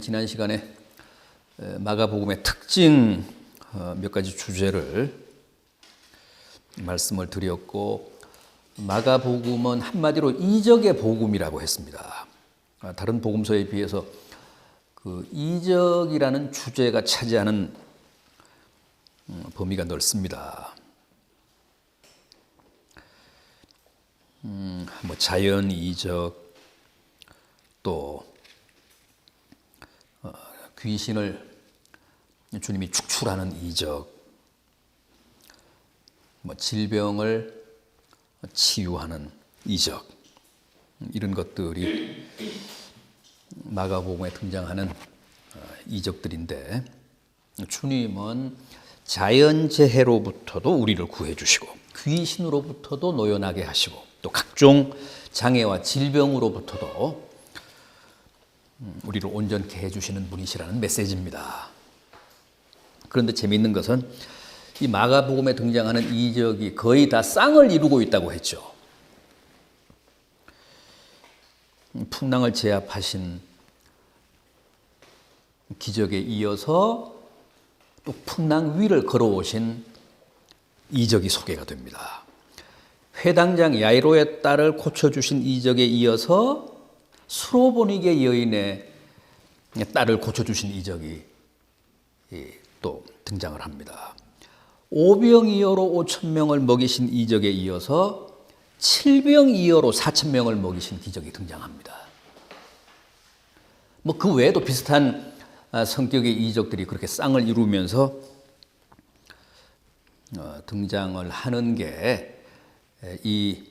지난 시간에 마가복음의 특징 몇 가지 주제를 말씀을 드렸고, 마가복음은 한마디로 이적의 복음이라고 했습니다. 다른 복음서에 비해서 그 이적이라는 주제가 차지하는 범위가 넓습니다. 자연 이적, 또 귀신을 주님이 축출하는 이적, 질병을 치유하는 이적, 이런 것들이 마가복음에 등장하는 이적들인데, 주님은 자연재해로부터도 우리를 구해주시고 귀신으로부터도 노연하게 하시고 또 각종 장애와 질병으로부터도 우리를 온전케 해주시는 분이시라는 메시지입니다. 그런데 재미있는 것은 이 마가복음에 등장하는 이적이 거의 다 쌍을 이루고 있다고 했죠. 풍랑을 제압하신 기적에 이어서 또 풍랑 위를 걸어오신 이적이 소개가 됩니다. 회당장 야이로의 딸을 고쳐주신 이적에 이어서 수로보니게 여인의 딸을 고쳐주신 이적이 또 등장을 합니다. 오병이어로 5,000명을 먹이신 이적에 이어서 칠병이어로 4,000명을 먹이신 기적이 등장합니다. 그 외에도 비슷한 성격의 이적들이 그렇게 쌍을 이루면서 등장을 하는 게 이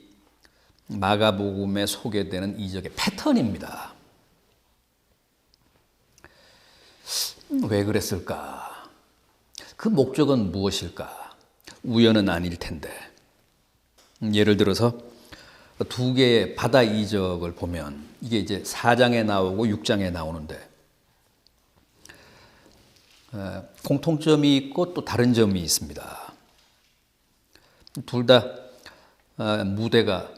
마가복음에 소개되는 이적의 패턴입니다. 왜 그랬을까? 그 목적은 무엇일까? 우연은 아닐 텐데. 예를 들어서 두 개의 바다 이적을 보면 이게 이제 4장에 나오고 6장에 나오는데 공통점이 있고 또 다른 점이 있습니다. 둘 다 무대가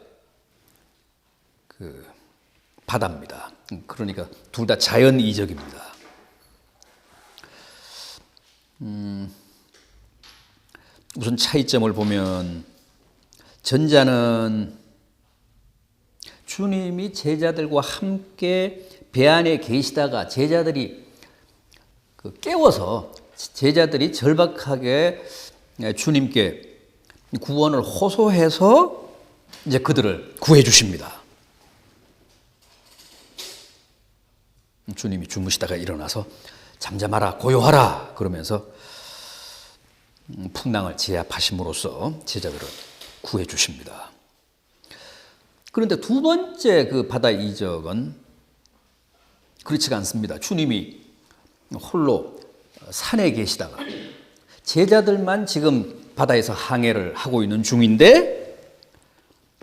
그 바다입니다. 그러니까 둘 다 자연 이적입니다. 우선 차이점을 보면, 전자는 주님이 제자들과 함께 배 안에 계시다가 제자들이 깨워서 제자들이 절박하게 주님께 구원을 호소해서 이제 그들을 구해 주십니다. 주님이 주무시다가 일어나서 잠잠하라, 고요하라 그러면서 풍랑을 제압하심으로써 제자들을 구해 주십니다. 그런데 두 번째 그 바다 이적은 그렇지가 않습니다. 주님이 홀로 산에 계시다가 제자들만 지금 바다에서 항해를 하고 있는 중인데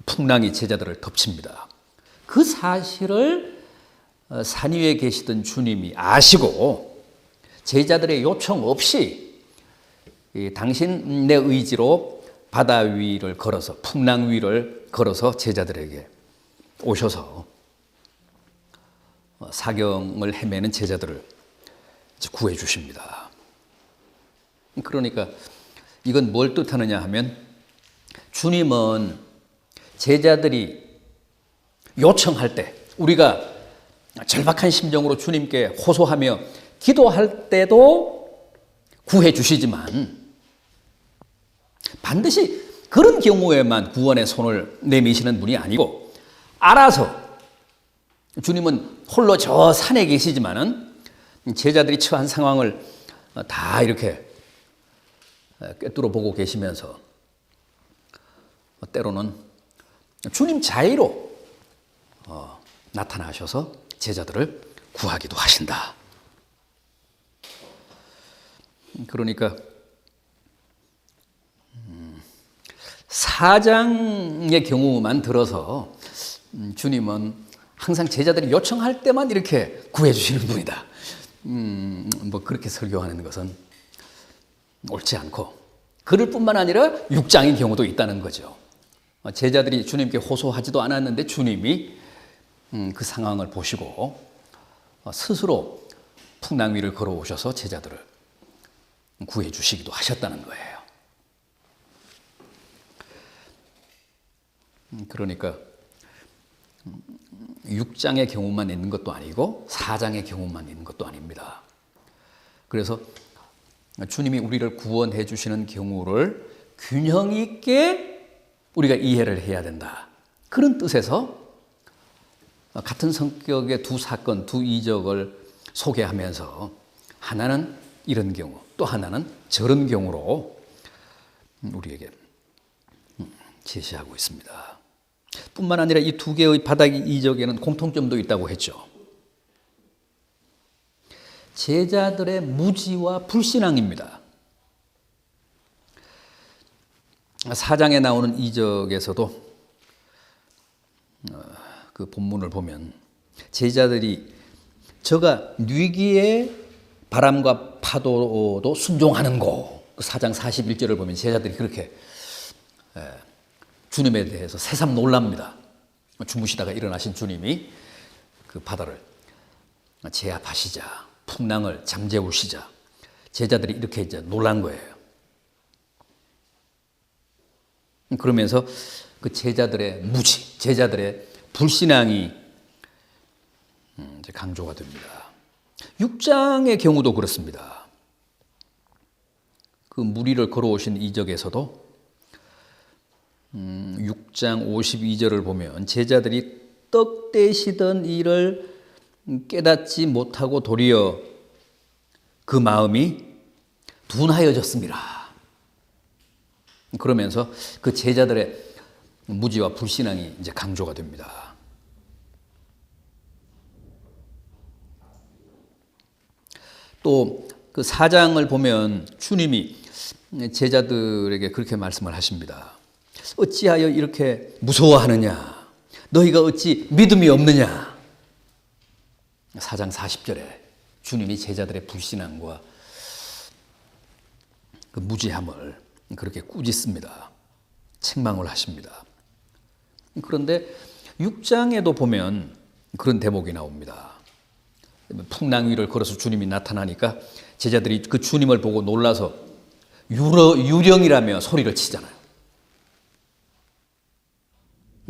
풍랑이 제자들을 덮칩니다. 그 사실을 산 위에 계시던 주님이 아시고 제자들의 요청 없이 당신의 의지로 바다 위를 걸어서, 풍랑 위를 걸어서 제자들에게 오셔서 사경을 헤매는 제자들을 구해 주십니다. 그러니까 이건 뭘 뜻하느냐 하면, 주님은 제자들이 요청할 때, 우리가 절박한 심정으로 주님께 호소하며 기도할 때도 구해 주시지만, 반드시 그런 경우에만 구원의 손을 내미시는 분이 아니고, 알아서 주님은 홀로 저 산에 계시지만은 제자들이 처한 상황을 다 이렇게 꿰뚫어 보고 계시면서 때로는 주님 자의로 나타나셔서 제자들을 구하기도 하신다. 그러니까 4장의 경우만 들어서 주님은 항상 제자들이 요청할 때만 이렇게 구해 주시는 분이다. 그렇게 설교하는 것은 옳지 않고, 그럴 뿐만 아니라 6장의 경우도 있다는 거죠. 제자들이 주님께 호소하지도 않았는데 주님이 그 상황을 보시고 스스로 풍랑 위를 걸어오셔서 제자들을 구해 주시기도 하셨다는 거예요. 그러니까 6장의 경우만 있는 것도 아니고 4장의 경우만 있는 것도 아닙니다. 그래서 주님이 우리를 구원해 주시는 경우를 균형 있게 우리가 이해를 해야 된다. 그런 뜻에서 같은 성격의 두 사건, 두 이적을 소개하면서 하나는 이런 경우, 또 하나는 저런 경우로 우리에게 제시하고 있습니다. 뿐만 아니라 이 두 개의 바다 이적에는 공통점도 있다고 했죠. 제자들의 무지와 불신앙입니다. 4장에 나오는 이적에서도 그 본문을 보면 제자들이 저가 뉘기에 바람과 파도도 순종하는 고, 4장 41절을 보면 제자들이 그렇게 주님에 대해서 새삼 놀랍니다. 주무시다가 일어나신 주님이 그 바다를 제압하시자, 풍랑을 잠재우시자 제자들이 이렇게 이제 놀란 거예요. 그러면서 그 제자들의 무지, 제자들의 불신앙이 이제 강조가 됩니다. 6장의 경우도 그렇습니다. 그 무리를 걸어오신 이적에서도 6장 52절을 보면 제자들이 떡 떼시던 일을 깨닫지 못하고 도리어 그 마음이 둔하여졌습니다. 그러면서 그 제자들의 무지와 불신앙이 이제 강조가 됩니다. 또 그 4장을 보면 주님이 제자들에게 그렇게 말씀을 하십니다. 어찌하여 이렇게 무서워하느냐? 너희가 어찌 믿음이 없느냐? 4장 40절에 주님이 제자들의 불신앙과 그 무지함을 그렇게 꾸짖습니다. 책망을 하십니다. 그런데 6장에도 보면 그런 대목이 나옵니다. 풍랑 위를 걸어서 주님이 나타나니까 제자들이 그 주님을 보고 놀라서 유령이라며 소리를 치잖아요.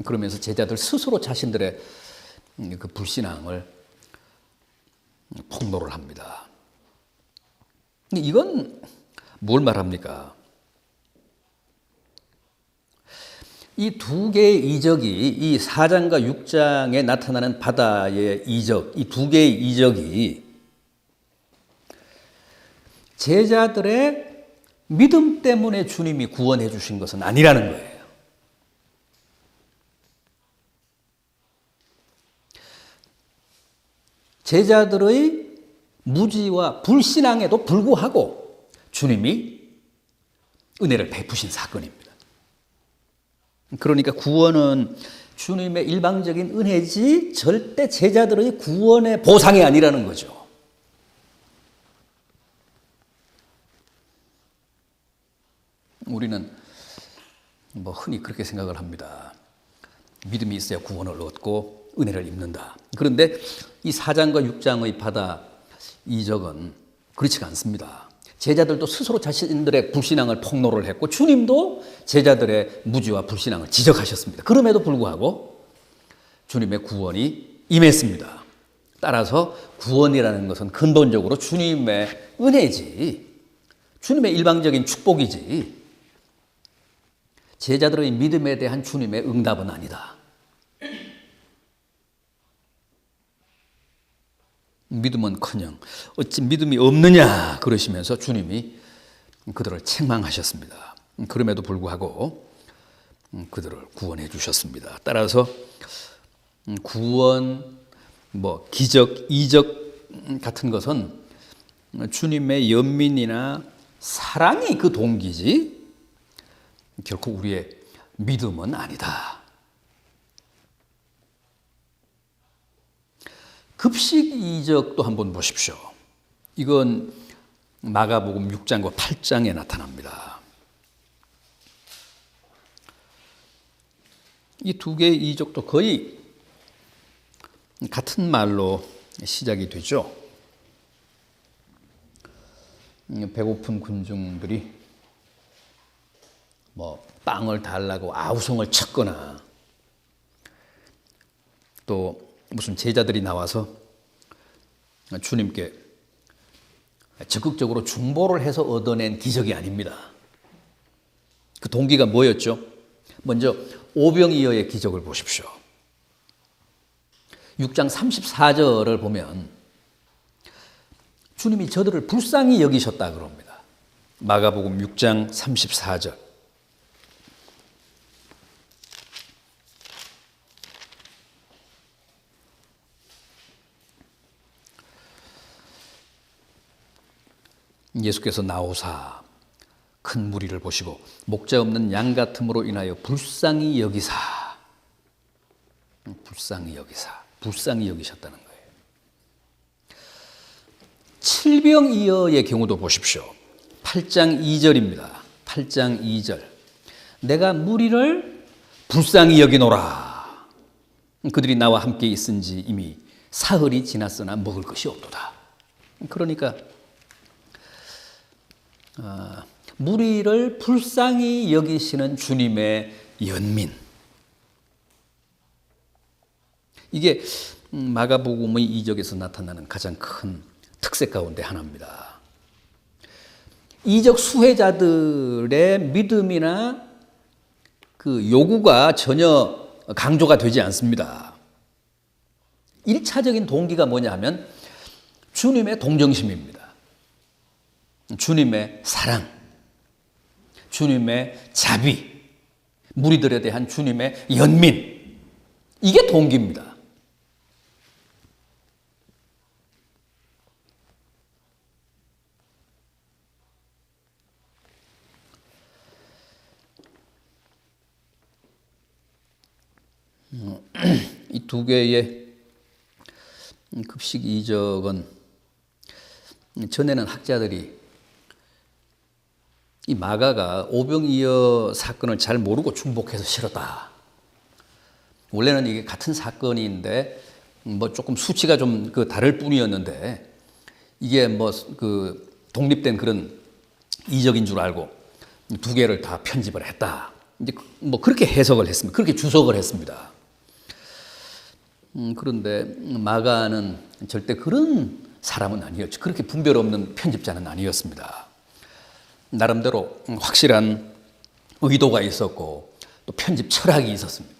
그러면서 제자들 스스로 자신들의 그 불신앙을 폭로를 합니다. 이건 뭘 말합니까? 이 두 개의 이적이, 이 4장과 6장에 나타나는 바다의 이적, 이 두 개의 이적이 제자들의 믿음 때문에 주님이 구원해 주신 것은 아니라는 거예요. 제자들의 무지와 불신앙에도 불구하고 주님이 은혜를 베푸신 사건입니다. 그러니까 구원은 주님의 일방적인 은혜지 절대 제자들의 구원의 보상이 아니라는 거죠. 우리는 뭐 흔히 그렇게 생각을 합니다. 믿음이 있어야 구원을 얻고 은혜를 입는다. 그런데 이 4장과 6장의 바다 이적은 그렇지가 않습니다. 제자들도 스스로 자신들의 불신앙을 폭로를 했고 주님도 제자들의 무지와 불신앙을 지적하셨습니다. 그럼에도 불구하고 주님의 구원이 임했습니다. 따라서 구원이라는 것은 근본적으로 주님의 은혜지, 주님의 일방적인 축복이지 제자들의 믿음에 대한 주님의 응답은 아니다. 믿음은커녕 어찌 믿음이 없느냐 그러시면서 주님이 그들을 책망하셨습니다. 그럼에도 불구하고 그들을 구원해 주셨습니다. 따라서 구원, 기적, 이적 같은 것은 주님의 연민이나 사랑이 그 동기지 결코 우리의 믿음은 아니다. 급식 이적도 한번 보십시오. 이건 마가복음 6장과 8장에 나타납니다. 이 두 개의 이적도 거의 같은 말로 시작이 되죠. 배고픈 군중들이 뭐 빵을 달라고 아우성을 쳤거나 또 무슨 제자들이 나와서 주님께 적극적으로 중보를 해서 얻어낸 기적이 아닙니다. 그 동기가 뭐였죠? 먼저 오병이어의 기적을 보십시오. 6장 34절을 보면 주님이 저들을 불쌍히 여기셨다 그럽니다. 마가복음 6장 34절. 예수께서 나오사 큰 무리를 보시고 목자 없는 양 같음으로 인하여 불쌍히 여기사, 불쌍히 여기셨다는 거예요. 칠병이어의 경우도 보십시오. 8장 2절입니다. 8장 2절. 내가 무리를 불쌍히 여기노라. 그들이 나와 함께 있은지 이미 사흘이 지났으나 먹을 것이 없도다. 그러니까 무리를 불쌍히 여기시는 주님의 연민. 이게 마가복음의 이적에서 나타나는 가장 큰 특색 가운데 하나입니다. 이적 수혜자들의 믿음이나 그 요구가 전혀 강조가 되지 않습니다. 1차적인 동기가 뭐냐 하면 주님의 동정심입니다. 주님의 사랑, 주님의 자비, 무리들에 대한 주님의 연민, 이게 동기입니다. 이 두 개의 급식 이적은 전에는 학자들이 이 마가가 오병이어 사건을 잘 모르고 중복해서 실었다. 원래는 이게 같은 사건인데 뭐 조금 수치가 좀 다를 뿐이었는데 이게 뭐 독립된 그런 이적인 줄 알고 두 개를 다 편집을 했다. 이제 뭐 그렇게 해석을 했습니다. 그렇게 주석을 했습니다. 그런데 마가는 절대 그런 사람은 아니었죠. 그렇게 분별 없는 편집자는 아니었습니다. 나름대로 확실한 의도가 있었고 또 편집 철학이 있었습니다.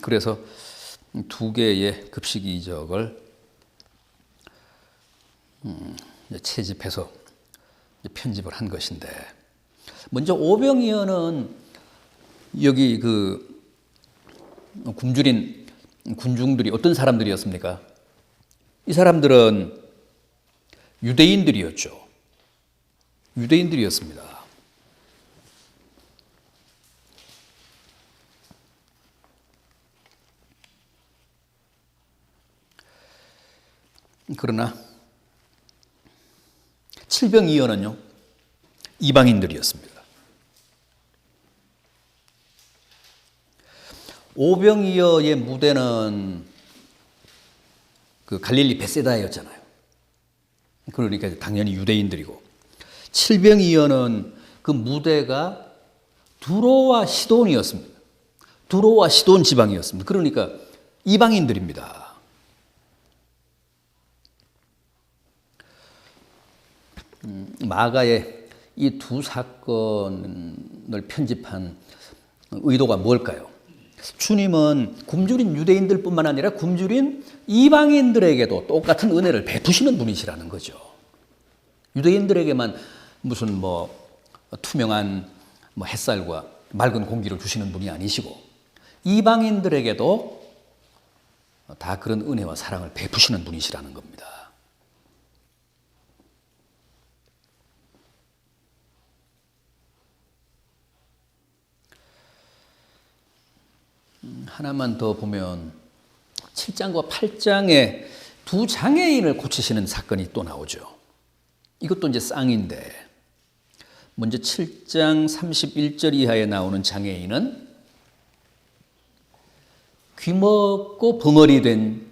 그래서 두 개의 급식 이적을 채집해서 편집을 한 것인데, 먼저 오병이어는 여기 굶주린 군중들이 어떤 사람들이었습니까? 이 사람들은 유대인들이었죠. 유대인들이었습니다. 그러나 칠병이어는요, 이방인들이었습니다. 오병이어의 무대는 갈릴리 벳세다였잖아요. 그러니까 당연히 유대인들이고, 칠병이어는 그 무대가 두로와 시돈이었습니다. 두로와 시돈 지방이었습니다. 그러니까 이방인들입니다. 마가의 이 두 사건을 편집한 의도가 뭘까요? 주님은 굶주린 유대인들뿐만 아니라 굶주린 이방인들에게도 똑같은 은혜를 베푸시는 분이시라는 거죠. 유대인들에게만 무슨 투명한 햇살과 맑은 공기를 주시는 분이 아니시고 이방인들에게도 다 그런 은혜와 사랑을 베푸시는 분이시라는 겁니다. 하나만 더 보면 7장과 8장에 두 장애인을 고치시는 사건이 또 나오죠. 이것도 이제 쌍인데, 먼저 7장 31절 이하에 나오는 장애인은 귀먹고 벙어리 된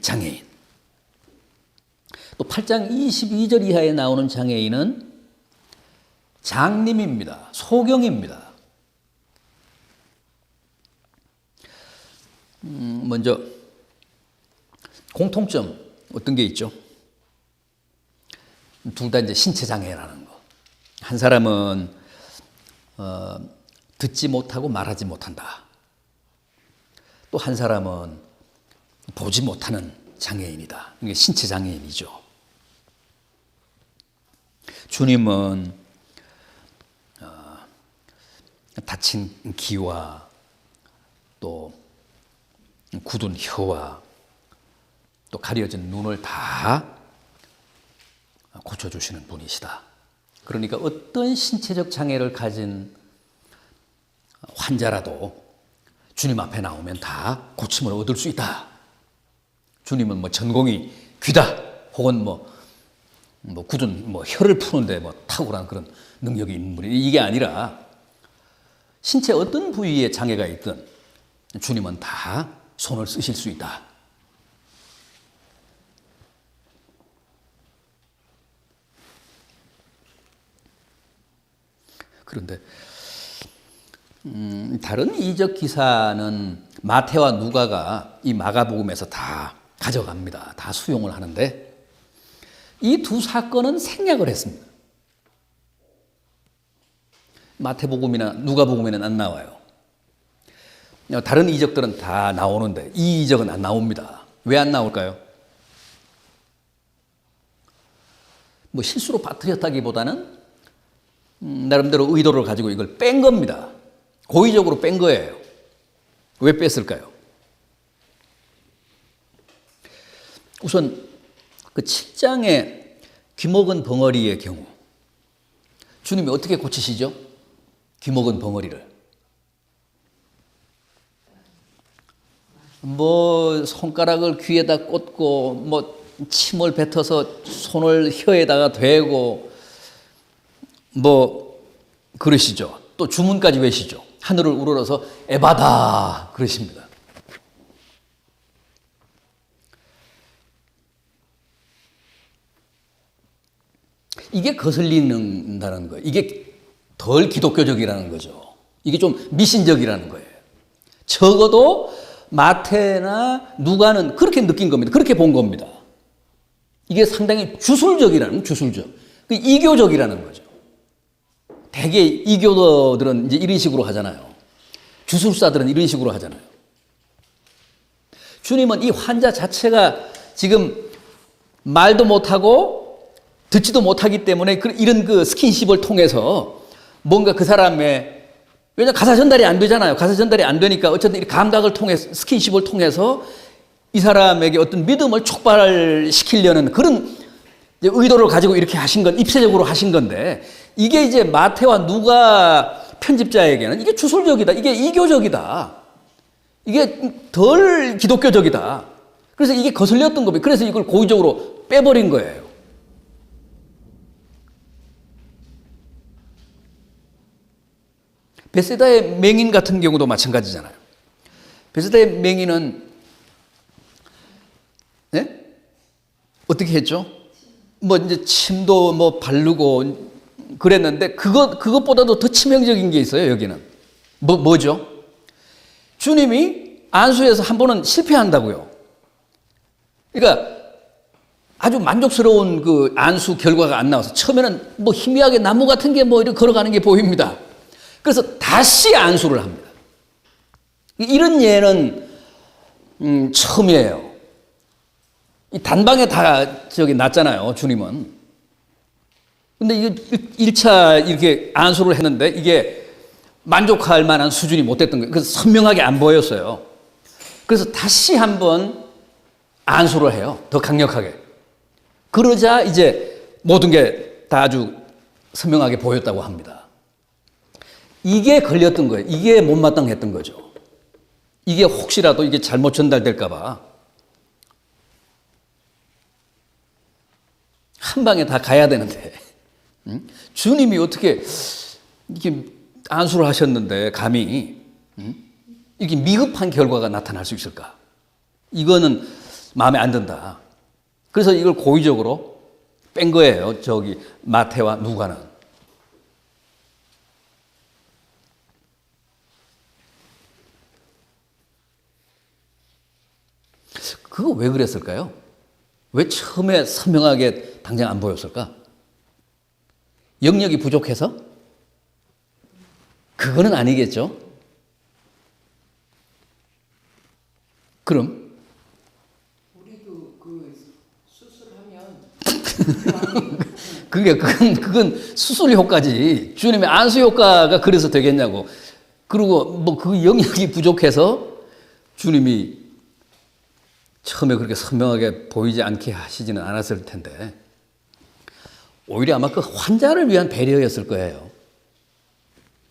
장애인. 또 8장 22절 이하에 나오는 장애인은 장님입니다. 소경입니다. 먼저 공통점 어떤 게 있죠? 둘 다 이제 신체 장애라는 거. 한 사람은 듣지 못하고 말하지 못한다. 또 한 사람은 보지 못하는 장애인이다. 이게 신체 장애인이죠. 주님은 다친 귀와 또 굳은 혀와 또 가려진 눈을 다 고쳐주시는 분이시다. 그러니까 어떤 신체적 장애를 가진 환자라도 주님 앞에 나오면 다 고침을 얻을 수 있다. 주님은 뭐 전공이 귀다, 혹은 뭐 굳은 혀를 푸는데 탁월한 그런 능력이 있는 분이, 이게 아니라 신체 어떤 부위에 장애가 있든 주님은 다 손을 쓰실 수 있다. 그런데 다른 이적 기사는 마태와 누가가 이 마가복음에서 다 가져갑니다. 다 수용을 하는데 이 두 사건은 생략을 했습니다. 마태복음이나 누가복음에는 안 나와요. 다른 이적들은 다 나오는데 이 이적은 안 나옵니다. 왜 안 나올까요? 실수로 빠뜨렸다기보다는 나름대로 의도를 가지고 이걸 뺀 겁니다. 고의적으로 뺀 거예요. 왜 뺐을까요? 우선 그 7장의 귀먹은 벙어리의 경우 주님이 어떻게 고치시죠? 귀먹은 벙어리를 손가락을 귀에다 꽂고 침을 뱉어서 손을 혀에다가 대고 그러시죠. 또 주문까지 외시죠. 하늘을 우러러서 에바다 그러십니다. 이게 거슬린다는 거예요. 이게 덜 기독교적이라는 거죠. 이게 좀 미신적이라는 거예요. 적어도 마태나 누가는 그렇게 느낀 겁니다. 그렇게 본 겁니다. 이게 상당히 주술적이라는, 주술적. 이교적이라는 거죠. 대개 이교도들은 이제 이런 식으로 하잖아요. 주술사들은 이런 식으로 하잖아요. 주님은 이 환자 자체가 지금 말도 못하고 듣지도 못하기 때문에 이런 그 스킨십을 통해서 뭔가 그 사람의, 왜냐하면 가사 전달이 안 되잖아요. 가사 전달이 안 되니까 어쨌든 이 감각을 통해서, 스킨십을 통해서 이 사람에게 어떤 믿음을 촉발시키려는 그런 의도를 가지고 이렇게 하신 건, 입체적으로 하신 건데, 이게 이제 마태와 누가 편집자에게는 이게 주술적이다, 이게 이교적이다, 이게 덜 기독교적이다. 그래서 이게 거슬렸던 겁니다. 그래서 이걸 고의적으로 빼버린 거예요. 베세다의 맹인 같은 경우도 마찬가지잖아요. 베세다의 맹인은 어떻게 했죠? 이제 침도 바르고 그랬는데 그것보다도 더 치명적인 게 있어요. 여기는 뭐죠? 주님이 안수해서 한 번은 실패한다고요. 그러니까 아주 만족스러운 그 안수 결과가 안 나와서 처음에는 희미하게 나무 같은 게 이렇게 걸어가는 게 보입니다. 그래서 다시 안수를 합니다. 이런 예는 처음이에요. 이 단방에 다 났잖아요, 주님은. 근데 이게 1차 이렇게 안수를 했는데 이게 만족할 만한 수준이 못 됐던 거예요. 그래서 선명하게 안 보였어요. 그래서 다시 한번 안수를 해요. 더 강력하게. 그러자 이제 모든 게 다 아주 선명하게 보였다고 합니다. 이게 걸렸던 거예요. 이게 못마땅했던 거죠. 이게 혹시라도 이게 잘못 전달될까 봐 한 방에 다 가야 되는데 주님이 어떻게 이렇게 안수를 하셨는데 감히 이렇게 미흡한 결과가 나타날 수 있을까? 이거는 마음에 안 든다. 그래서 이걸 고의적으로 뺀 거예요. 저기 마태와 누가는. 그거 왜 그랬을까요? 왜 처음에 선명하게 당장 안 보였을까? 영역이 부족해서? 그거는 아니겠죠? 그럼? 우리도 그 수술하면 그건 수술 효과지. 주님의 안수 효과가 그래서 되겠냐고. 그리고 뭐 그 영역이 부족해서 주님이 처음에 그렇게 선명하게 보이지 않게 하시지는 않았을 텐데, 오히려 아마 그 환자를 위한 배려였을 거예요.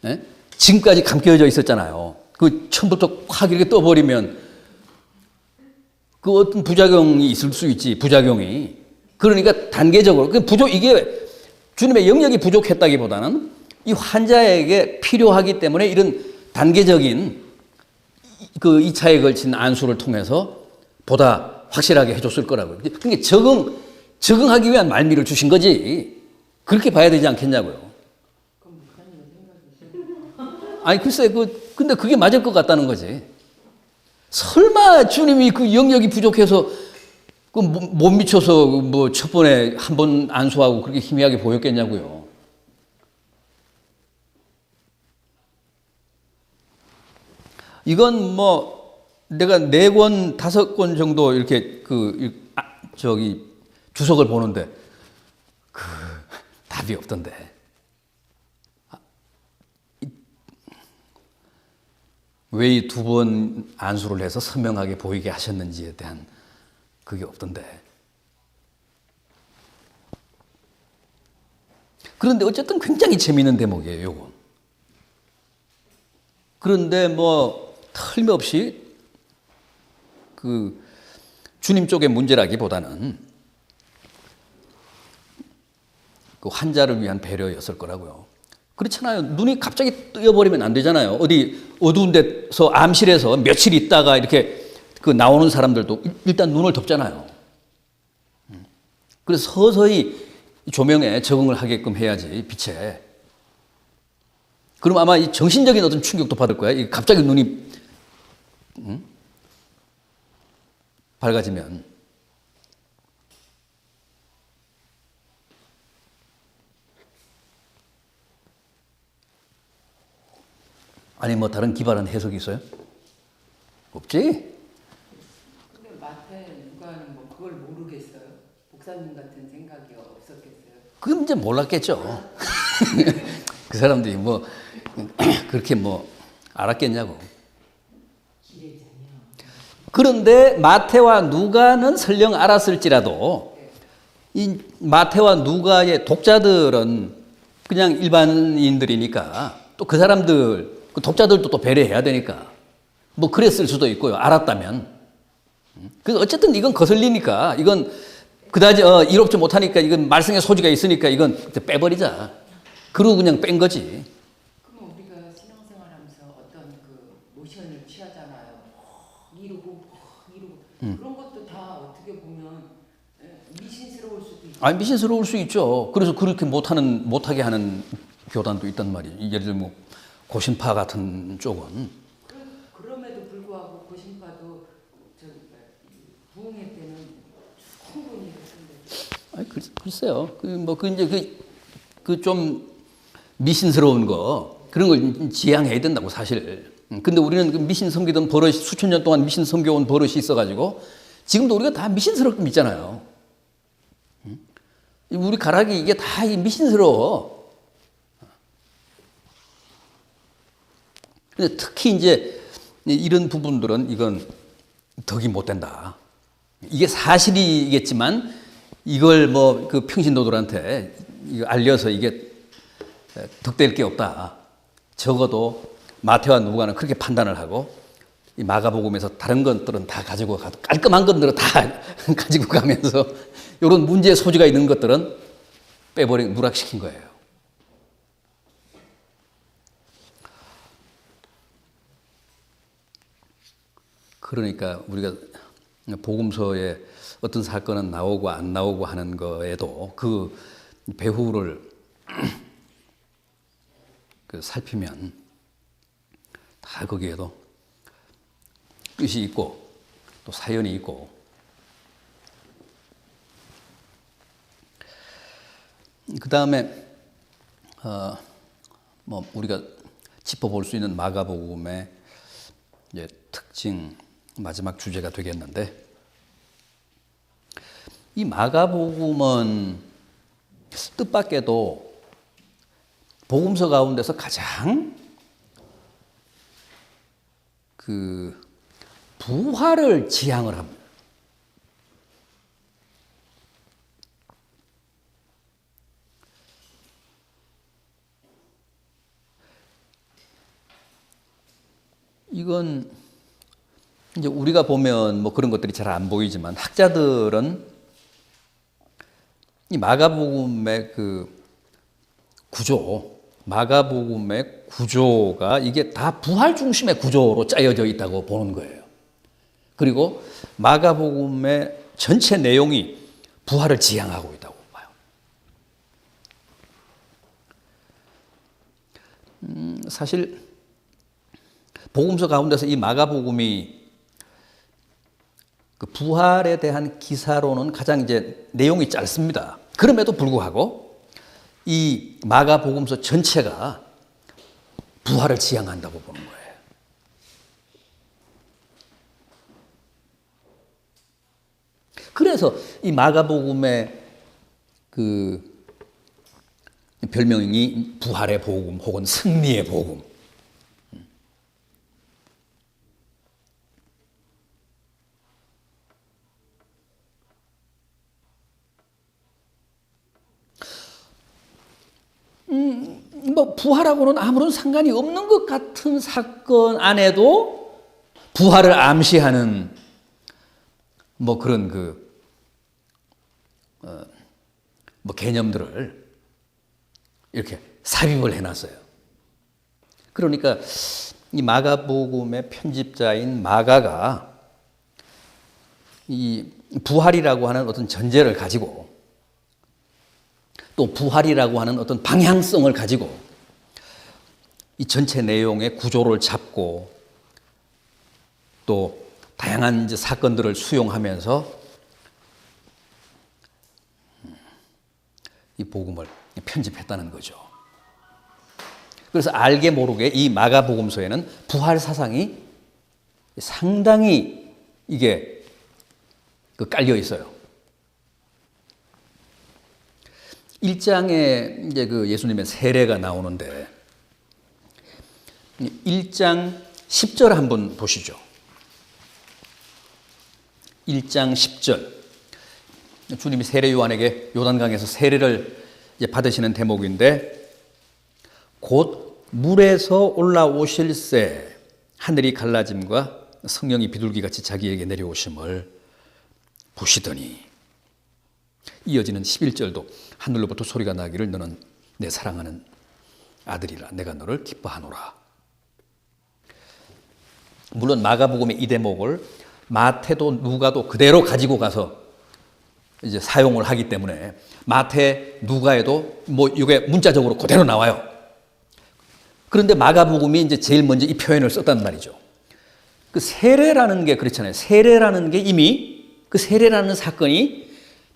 예? 지금까지 감겨져 있었잖아요. 그 처음부터 확 이렇게 떠버리면 그 어떤 부작용이 있을 수 있지, 부작용이. 그러니까 단계적으로, 이게 주님의 영역이 부족했다기보다는 이 환자에게 필요하기 때문에 이런 단계적인 그 2차에 걸친 안수를 통해서 보다 확실하게 해줬을 거라고요. 그러니까 적응하기 위한 말미를 주신 거지. 그렇게 봐야 되지 않겠냐고요. 아니, 글쎄, 근데 그게 맞을 것 같다는 거지. 설마 주님이 그 영역이 부족해서 못 미쳐서 뭐 첫 번에 한 번 안수하고 그렇게 희미하게 보였겠냐고요. 이건 뭐 내가 4권, 5권 정도 이렇게 주석을 보는데 답이 없던데. 왜 이 2번 안수를 해서 선명하게 보이게 하셨는지에 대한 그게 없던데. 그런데 어쨌든 굉장히 재미있는 대목이에요, 요건. 그런데 뭐 틀림없이 그 주님 쪽의 문제라기보다는 그 환자를 위한 배려였을 거라고요. 그렇잖아요. 눈이 갑자기 뜨여버리면 안 되잖아요. 어디 어두운 데서 암실에서 며칠 있다가 이렇게 그 나오는 사람들도 일단 눈을 덮잖아요. 그래서 서서히 조명에 적응을 하게끔 해야지, 빛에. 그럼 아마 이 정신적인 어떤 충격도 받을 거야. 갑자기 눈이 밝아지면. 아니 뭐 다른 기발한 해석이 있어요? 없지? 근데 마태 누가는 뭐 그걸 모르겠어요. 목사님 같은 생각이 없었겠어요. 그건 이제 몰랐겠죠. 그 사람들이 뭐 그렇게 뭐 알았겠냐고. 그런데 마태와 누가는 설령 알았을지라도 이 마태와 누가의 독자들은 그냥 일반인들이니까 또 그 사람들, 그 독자들도 또 배려해야 되니까 뭐 그랬을 수도 있고요. 알았다면. 그래서 어쨌든 이건 거슬리니까 이건 그다지 이롭지 못하니까 이건 말썽의 소지가 있으니까 이건 빼버리자. 그러고 그냥 뺀 거지. 그럼 우리가 신앙생활하면서 어떤 그 모션을 취하잖아요. 이루고 그런 것도 다 어떻게 보면 미신스러울 수도 있고. 아니 미신스러울 수 있죠. 그래서 그렇게 못하게 하는 교단도 있단 말이에요. 예를 들면 뭐 고신파 같은 쪽은. 그럼에도 불구하고 고신파도 부흥회 때는 충분히 했는데. 아니 글쎄요. 그 좀 미신스러운 거 그런 걸 지양해야 된다고 사실. 근데 우리는 그 미신 섬기던 버릇이 수천 년 동안 미신 섬겨온 버릇이 있어가지고 지금도 우리가 다 미신스럽게 믿잖아요. 우리 가락이 이게 다 미신스러워. 근데 특히 이제 이런 부분들은 이건 덕이 못 된다. 이게 사실이겠지만 이걸 뭐 그 평신도들한테 알려서 이게 덕될 게 없다. 적어도 마태와 누가는 그렇게 판단을 하고 이 마가복음에서 다른 것들은 다 가지고 가도 깔끔한 것들은 다 가지고 가면서 이런 문제의 소지가 있는 것들은 누락시킨 거예요. 그러니까 우리가 복음서에 어떤 사건은 나오고 안 나오고 하는 거에도 그 배후를 살피면 다 거기에도 뜻이 있고 또 사연이 있고, 그 다음에 우리가 짚어볼 수 있는 마가복음의 이제 특징, 마지막 주제가 되겠는데, 이 마가복음은 뜻밖에도 복음서 가운데서 가장 부활을 지향을 합니다. 이건 이제 우리가 보면 그런 것들이 잘 안 보이지만, 학자들은 이 마가복음의 마가복음의 구조가 이게 다 부활 중심의 구조로 짜여져 있다고 보는 거예요. 그리고 마가복음의 전체 내용이 부활을 지향하고 있다고 봐요. 사실 복음서 가운데서 이 마가복음이 부활에 대한 기사로는 가장 이제 내용이 짧습니다. 그럼에도 불구하고 이 마가복음서 전체가 부활을 지향한다고 보는 거예요. 그래서 이 마가복음의 별명이 부활의 복음 혹은 승리의 복음. 부활하고는 아무런 상관이 없는 것 같은 사건 안에도 부활을 암시하는 그런 개념들을 이렇게 삽입을 해놨어요. 그러니까 이 마가복음의 편집자인 마가가 이 부활이라고 하는 어떤 전제를 가지고 또 부활이라고 하는 어떤 방향성을 가지고 이 전체 내용의 구조를 잡고 또 다양한 이제 사건들을 수용하면서 이 복음을 편집했다는 거죠. 그래서 알게 모르게 이 마가복음서에는 부활 사상이 상당히 이게 깔려 있어요. 1장에 이제 예수님의 세례가 나오는데 1장 10절 한번 보시죠. 1장 10절. 주님이 세례 요한에게 요단강에서 세례를 이제 받으시는 대목인데, 곧 물에서 올라오실새 하늘이 갈라짐과 성령이 비둘기같이 자기에게 내려오심을 보시더니, 이어지는 11절도 하늘로부터 소리가 나기를 너는 내 사랑하는 아들이라 내가 너를 기뻐하노라. 물론 마가복음의 이 대목을 마태도 누가도 그대로 가지고 가서 이제 사용을 하기 때문에 마태, 누가에도 이게 문자적으로 그대로 나와요. 그런데 마가복음이 이제 제일 먼저 이 표현을 썼단 말이죠. 세례라는 게 그렇잖아요. 세례라는 게 이미 세례라는 사건이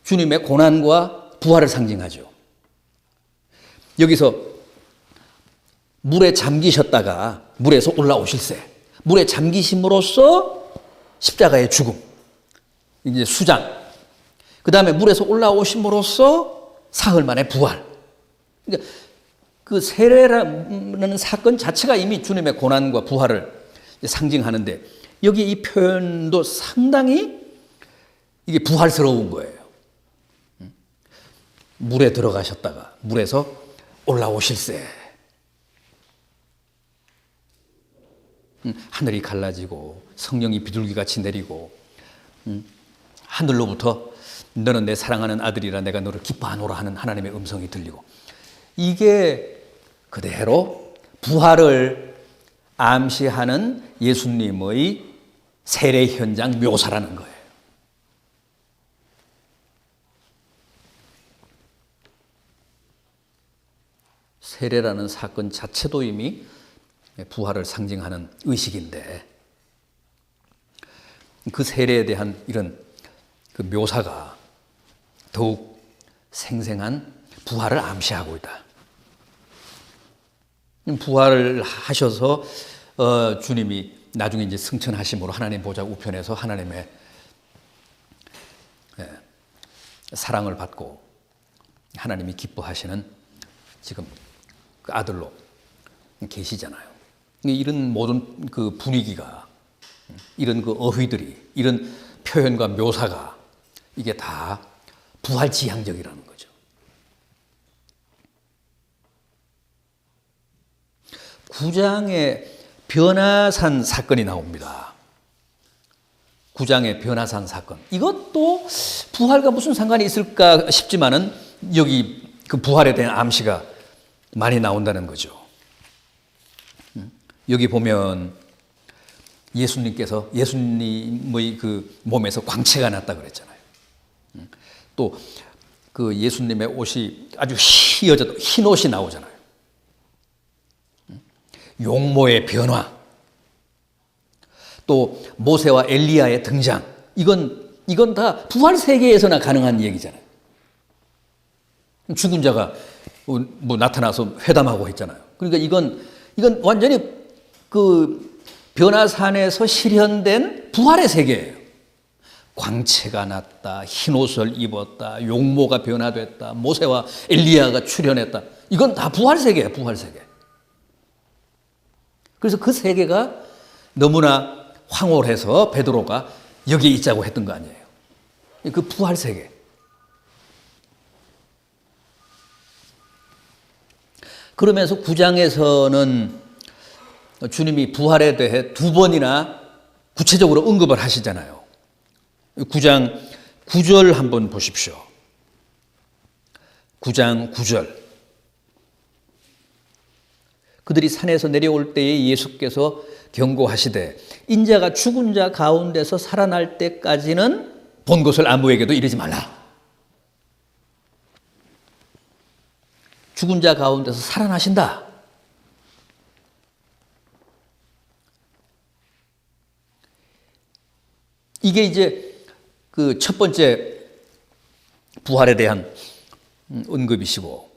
주님의 고난과 부활을 상징하죠. 여기서 물에 잠기셨다가 물에서 올라오실새, 물에 잠기심으로써 십자가의 죽음, 이제 수장, 그 다음에 물에서 올라오심으로써 사흘 만에 부활. 그러니까 세례라는 사건 자체가 이미 주님의 고난과 부활을 상징하는데, 여기 이 표현도 상당히 이게 부활스러운 거예요. 물에 들어가셨다가 물에서 올라오실새, 하늘이 갈라지고 성령이 비둘기같이 내리고 하늘로부터 너는 내 사랑하는 아들이라 내가 너를 기뻐하노라 하는 하나님의 음성이 들리고, 이게 그대로 부활을 암시하는 예수님의 세례 현장 묘사라는 거예요. 세례라는 사건 자체도 이미 부활을 상징하는 의식인데 그 세례에 대한 이런 그 묘사가 더욱 생생한 부활을 암시하고 있다. 부활을 하셔서 주님이 나중에 이제 승천하심으로 하나님 보좌 우편에서 하나님의 사랑을 받고 하나님이 기뻐하시는 지금 그 아들로 계시잖아요. 이런 모든 그 분위기가, 이런 그 어휘들이, 이런 표현과 묘사가 이게 다 부활 지향적이라는 거죠. 구장에 변화산 사건이 나옵니다. 구장의 변화산 사건. 이것도 부활과 무슨 상관이 있을까 싶지만은 여기 그 부활에 대한 암시가 많이 나온다는 거죠. 여기 보면 예수님의 그 몸에서 광채가 났다 그랬잖아요. 또 그 예수님의 옷이 아주 희어졌다, 흰 옷이 나오잖아요. 용모의 변화, 또 모세와 엘리야의 등장, 이건 다 부활 세계에서나 가능한 얘기잖아요. 죽은 자가 뭐 나타나서 회담하고 했잖아요. 그러니까 이건 완전히 그 변화산에서 실현된 부활의 세계예요. 광채가 났다, 흰 옷을 입었다, 용모가 변화됐다, 모세와 엘리야가 출현했다. 이건 다 부활 세계예요, 부활 세계. 그래서 그 세계가 너무나 황홀해서 베드로가 여기에 있자고 했던 거 아니에요. 그 부활 세계. 그러면서 9장에서는 주님이 부활에 대해 2번이나 구체적으로 언급을 하시잖아요. 9장 9절 한번 보십시오. 9장 9절. 그들이 산에서 내려올 때에 예수께서 경고하시되 인자가 죽은 자 가운데서 살아날 때까지는 본 것을 아무에게도 이르지 말라. 죽은 자 가운데서 살아나신다. 이게 이제 그 첫 번째 부활에 대한 언급이시고,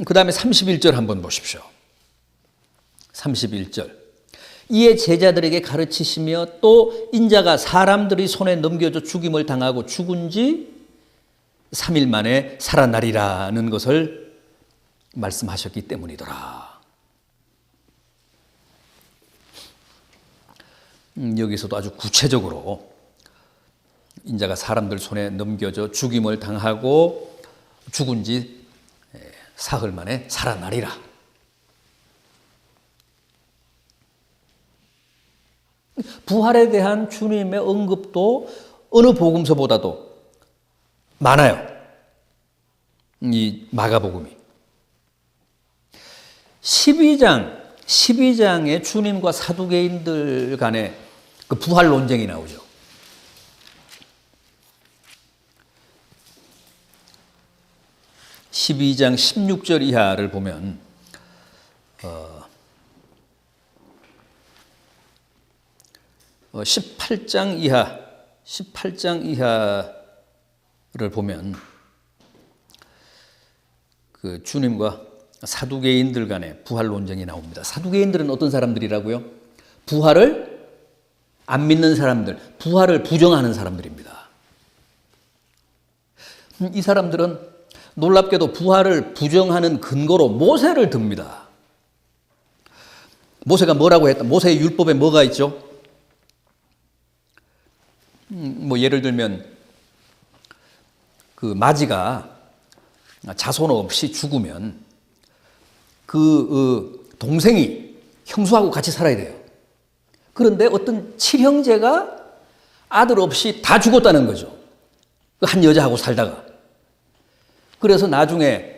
그 다음에 31절 한번 보십시오. 31절. 이에 제자들에게 가르치시며 또 인자가 사람들이 손에 넘겨져 죽임을 당하고 죽은 지 3일 만에 살아나리라는 것을 말씀하셨기 때문이더라. 여기서도 아주 구체적으로 인자가 사람들 손에 넘겨져 죽임을 당하고 죽은 지 사흘 만에 살아나리라. 부활에 대한 주님의 언급도 어느 복음서보다도 많아요. 이 마가복음이. 12장에 주님과 사두개인들 간의 그 부활 논쟁이 나오죠. 12장 16절 이하를 보면 18장 이하를 보면 그 주님과 사두개인들 간의 부활 논쟁이 나옵니다. 사두개인들은 어떤 사람들이라고요? 부활을 안 믿는 사람들, 부활을 부정하는 사람들입니다. 이 사람들은 놀랍게도 부활을 부정하는 근거로 모세를 듭니다. 모세가 뭐라고 했다? 모세의 율법에 뭐가 있죠? 뭐 예를 들면 그 마지가 자손 없이 죽으면 그 동생이 형수하고 같이 살아야 돼요. 그런데 어떤 칠형제가 아들 없이 다 죽었다는 거죠. 한 여자하고 살다가. 그래서 나중에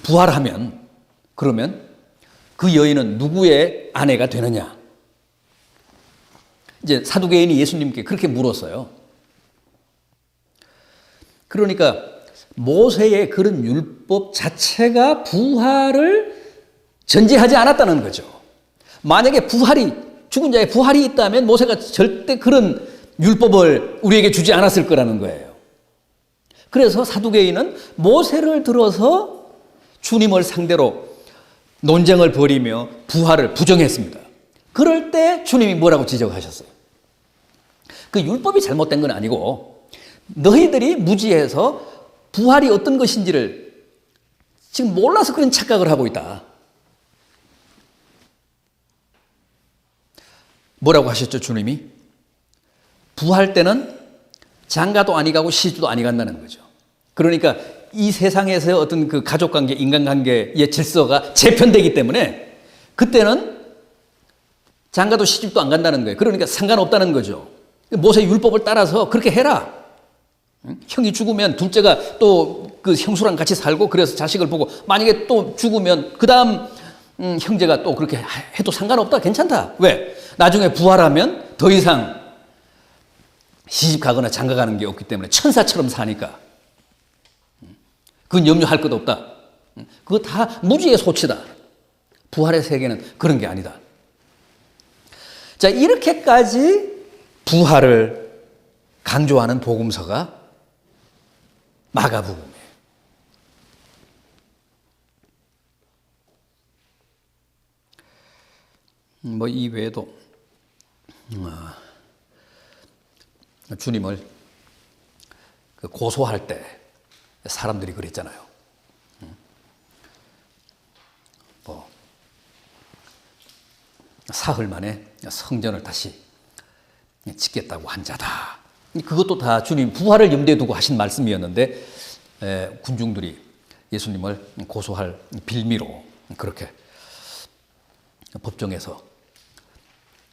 부활하면, 그러면 그 여인은 누구의 아내가 되느냐? 이제 사두개인이 예수님께 그렇게 물었어요. 그러니까 모세의 그런 율법 자체가 부활을 전제하지 않았다는 거죠. 만약에 죽은 자의 부활이 있다면 모세가 절대 그런 율법을 우리에게 주지 않았을 거라는 거예요. 그래서 사두개인은 모세를 들어서 주님을 상대로 논쟁을 벌이며 부활을 부정했습니다. 그럴 때 주님이 뭐라고 지적하셨어요? 그 율법이 잘못된 건 아니고 너희들이 무지해서 부활이 어떤 것인지를 지금 몰라서 그런 착각을 하고 있다. 뭐라고 하셨죠, 주님이? 부활 때는 장가도 아니 가고 시주도 아니 간다는 거죠. 그러니까 이 세상에서의 어떤 그 가족관계, 인간관계의 질서가 재편되기 때문에 그때는 장가도 시집도 안 간다는 거예요. 그러니까 상관없다는 거죠. 모세 율법을 따라서 그렇게 해라. 형이 죽으면 둘째가 또 그 형수랑 같이 살고 그래서 자식을 보고 만약에 또 죽으면 그 다음 형제가 또 그렇게 해도 상관없다. 괜찮다. 왜? 나중에 부활하면 더 이상 시집 가거나 장가 가는 게 없기 때문에 천사처럼 사니까. 그건 염려할 것도 없다. 그거 다 무지의 소치다. 부활의 세계는 그런 게 아니다. 자, 이렇게까지 부활을 강조하는 복음서가 마가복음이에요. 뭐 이 외에도 주님을 고소할 때 사람들이 그랬잖아요. 뭐 사흘 만에 성전을 다시 짓겠다고 한 자다. 그것도 다 주님 부활을 염두에 두고 하신 말씀이었는데 군중들이 예수님을 고소할 빌미로 그렇게 법정에서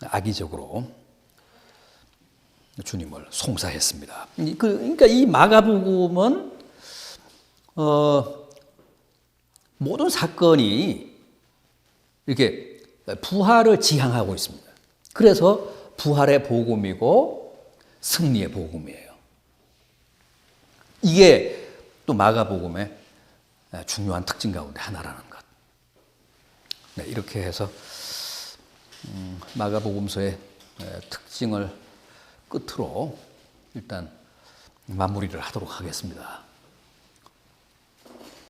악의적으로 주님을 송사했습니다. 그러니까 이 마가복음은 모든 사건이 이렇게 부활을 지향하고 있습니다. 그래서 부활의 복음이고 승리의 복음이에요. 이게 또 마가복음의 중요한 특징 가운데 하나라는 것. 네, 이렇게 해서 마가복음서의 특징을 끝으로 일단 마무리를 하도록 하겠습니다.